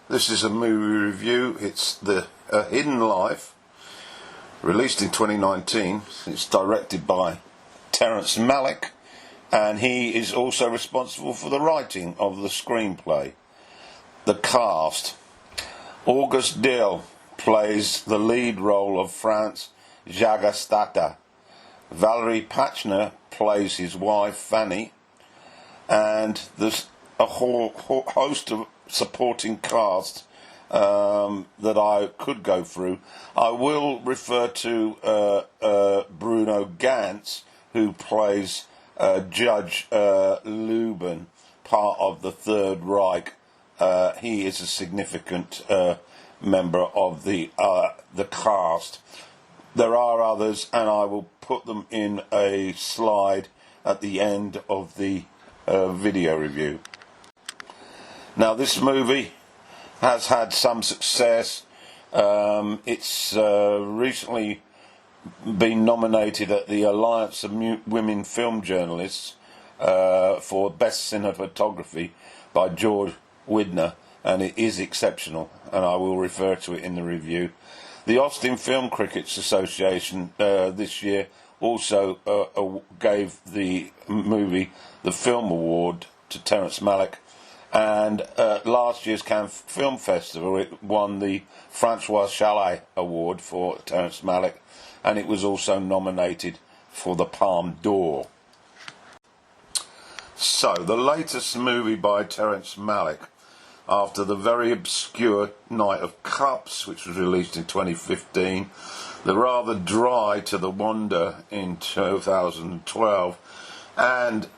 This is a movie review. It's The Hidden Life, released in 2019. It's directed by Terence Malick, and he is also responsible for the writing of the screenplay. The cast: August Dill plays the lead role of Franz Jagastata. Valerie Pachner plays his wife Fanny, and there's a whole host of supporting cast that I could go through. I will refer to Bruno Ganz, who plays Judge Lubin, part of the Third Reich. He is a significant member of the cast. There are others, and I will put them in a slide at the end of the video review. Now, this movie has had some success. It's recently been nominated at the Alliance of Women Film Journalists for Best Cinematography by George Widner, and it is exceptional, and I will refer to it in the review. The Austin Film Critics Association this year also gave the movie the Film Award to Terence Malick, and at last year's Cannes Film Festival it won the François Chalet Award for Terence Malick, and it was also nominated for the Palme d'Or. So, the latest movie by Terence Malick, after the very obscure Night of Cups, which was released in 2015, the rather dry To the Wonder in 2012, and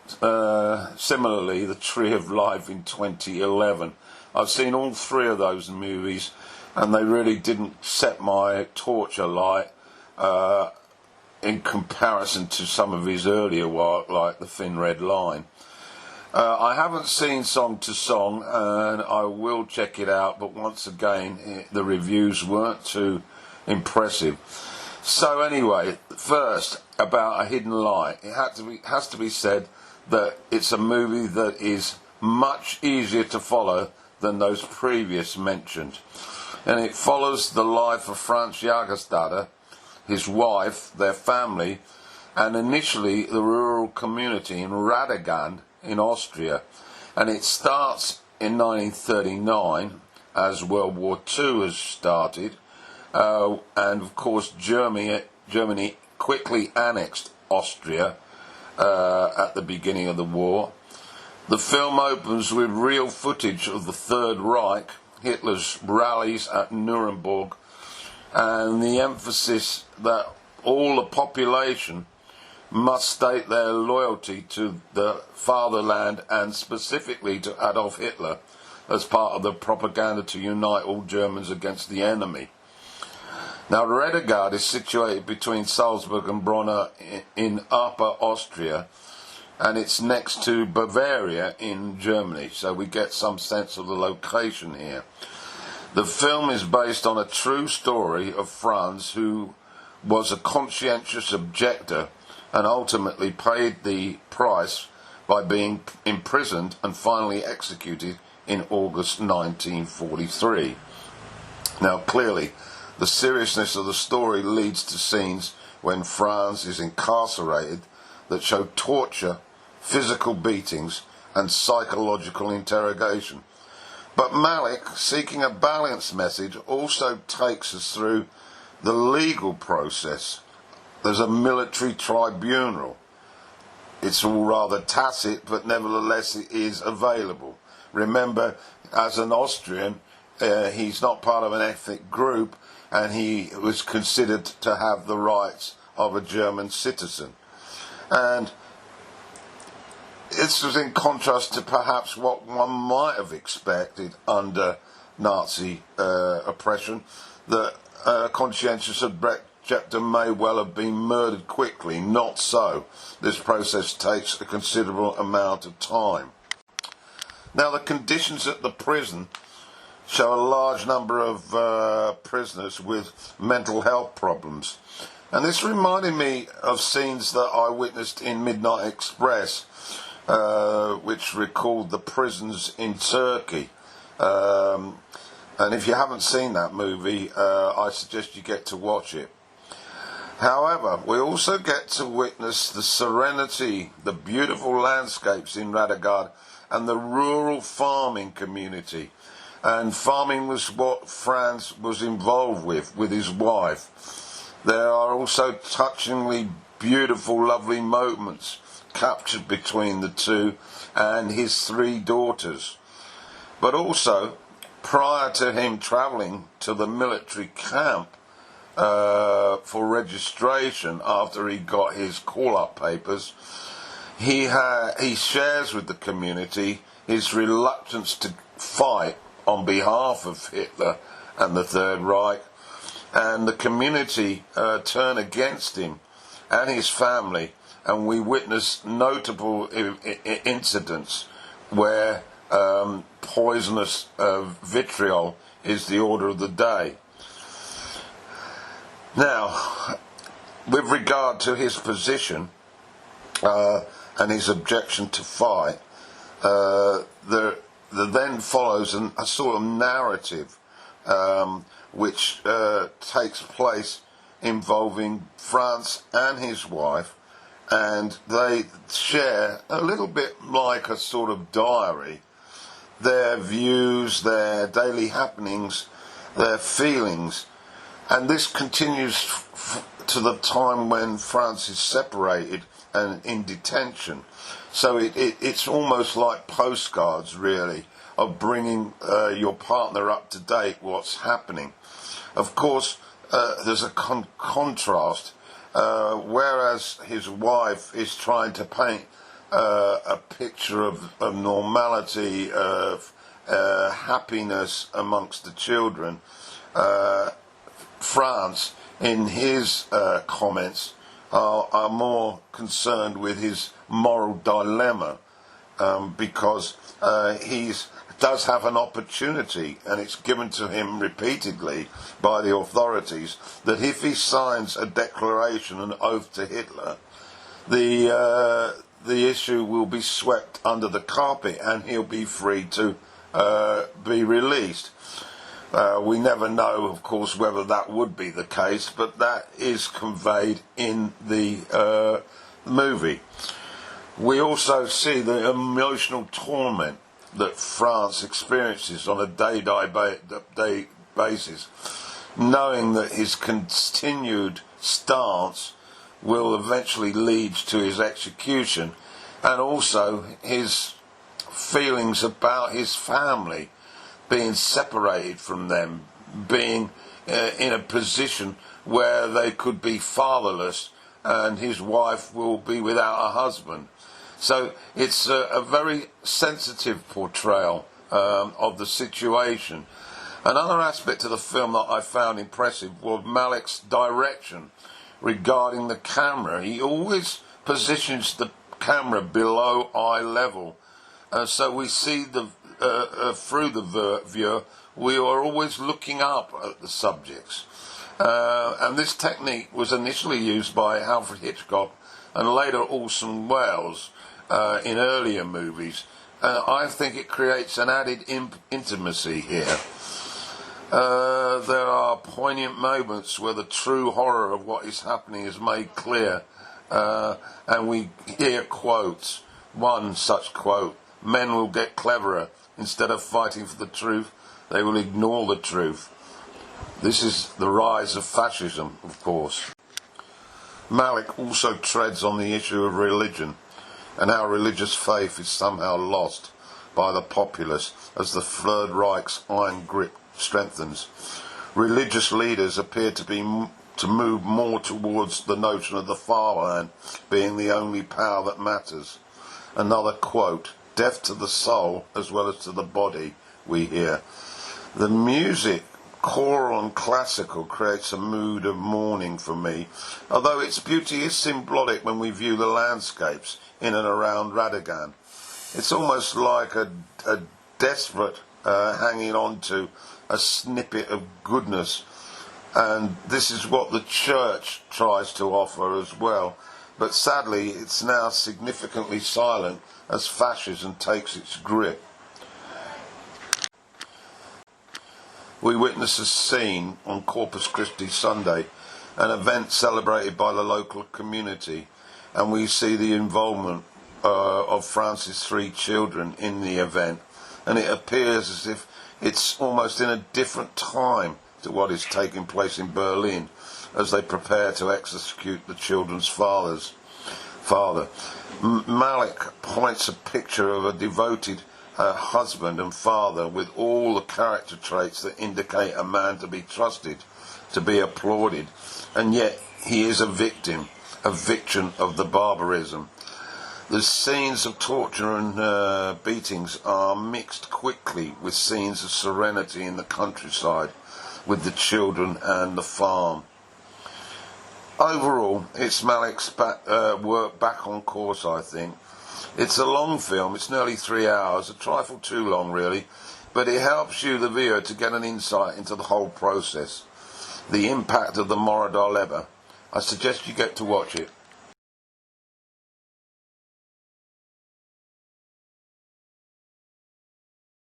similarly The Tree of Life in 2011. I've seen all three of those movies, and they really didn't set my torch alight in comparison to some of his earlier work, like The Thin Red Line. I haven't seen Song to Song, and I will check it out, but once again, the reviews weren't too impressive. So anyway, first, about A Hidden Light. It has to be said that it's a movie that is much easier to follow than those previous mentioned. And it follows the life of Franz Jagastata, his wife, their family, and initially the rural community in Radegund in Austria. And it starts in 1939 as World War II has started, and of course Germany quickly annexed Austria at the beginning of the war. The film opens with real footage of the Third Reich, Hitler's rallies at Nuremberg, and the emphasis that all the population must state their loyalty to the fatherland, and specifically to Adolf Hitler, as part of the propaganda to unite all Germans against the enemy. Now, Redegard is situated between Salzburg and Brunn in Upper Austria, and it's next to Bavaria in Germany, so we get some sense of the location here. The film is based on a true story of Franz, who was a conscientious objector and ultimately paid the price by being imprisoned and finally executed in August 1943. Now, clearly, the seriousness of the story leads to scenes when Franz is incarcerated that show torture, physical beatings, and psychological interrogation. But Malick, seeking a balanced message, also takes us through the legal process. There's a military tribunal. It's all rather tacit, but nevertheless it is available. Remember, as an Austrian, he's not part of an ethnic group, and he was considered to have the rights of a German citizen. And this was in contrast to perhaps what one might have expected under Nazi oppression, that conscientious objector may well have been murdered quickly. Not so. This process takes a considerable amount of time. Now, the conditions at the prison show a large number of prisoners with mental health problems. And this reminded me of scenes that I witnessed in Midnight Express, which recalled the prisons in Turkey. And if you haven't seen that movie, I suggest you get to watch it. However, we also get to witness the serenity, the beautiful landscapes in Radegard and the rural farming community. And farming was what Franz was involved with his wife. There are also touchingly beautiful, lovely moments captured between the two and his 3 daughters. But also, prior to him travelling to the military camp for registration after he got his call-up papers, he shares with the community his reluctance to fight on behalf of Hitler and the Third Reich, and the community turn against him and his family, and we witness notable incidents where poisonous vitriol is the order of the day. Now, with regard to his position and his objection to fight, there then follows a sort of narrative which takes place involving Franz and his wife, and they share a little bit like a sort of diary, their views, their daily happenings, their feelings. And this continues to the time when Franz is separated and in detention. So it's almost like postcards, really, of bringing your partner up to date, what's happening. Of course, there's a contrast, whereas his wife is trying to paint a picture of normality, of happiness amongst the children. Franz, in his comments, are more concerned with his moral dilemma, because he does have an opportunity, and it's given to him repeatedly by the authorities, that if he signs a declaration, an oath to Hitler, the issue will be swept under the carpet and he'll be free to be released. We never know, of course, whether that would be the case, but that is conveyed in the movie. We also see the emotional torment that France experiences on a day-to-day basis, knowing that his continued stance will eventually lead to his execution, and also his feelings about his family, being separated from them, being in a position where they could be fatherless and his wife will be without a husband. So it's a very sensitive portrayal of the situation. Another aspect of the film that I found impressive was Malick's direction regarding the camera. He always positions the camera below eye level. So we see through the viewer, we are always looking up at the subjects. And this technique was initially used by Alfred Hitchcock and later Orson Welles in earlier movies. I think it creates an added intimacy here. There are poignant moments where the true horror of what is happening is made clear, and we hear quotes. One such quote: "Men will get cleverer. Instead of fighting for the truth, they will ignore the truth." This is the rise of fascism, of course. Malick also treads on the issue of religion, and how religious faith is somehow lost by the populace as the Third Reich's iron grip strengthens. Religious leaders appear to move more towards the notion of the fatherland being the only power that matters. Another quote: "Death to the soul as well as to the body," we hear. The music, choral and classical, creates a mood of mourning for me, although its beauty is symbolic when we view the landscapes in and around Radegard. It's almost like a desperate hanging on to a snippet of goodness, and this is what the church tries to offer as well. But sadly, it's now significantly silent as fascism takes its grip. We witness a scene on Corpus Christi Sunday, an event celebrated by the local community, and we see the involvement of France's 3 children in the event, and it appears as if it's almost in a different time to what is taking place in Berlin as they prepare to execute the children's father. Malick points a picture of a devoted husband and father with all the character traits that indicate a man to be trusted, to be applauded, and yet he is a victim of the barbarism. The scenes of torture and beatings are mixed quickly with scenes of serenity in the countryside, with the children and the farm. Overall, it's Malick's work back on course, I think. It's a long film, it's nearly 3 hours, a trifle too long really, but it helps you, the viewer, to get an insight into the whole process, the impact of the Mora d'Aleba. I suggest you get to watch it.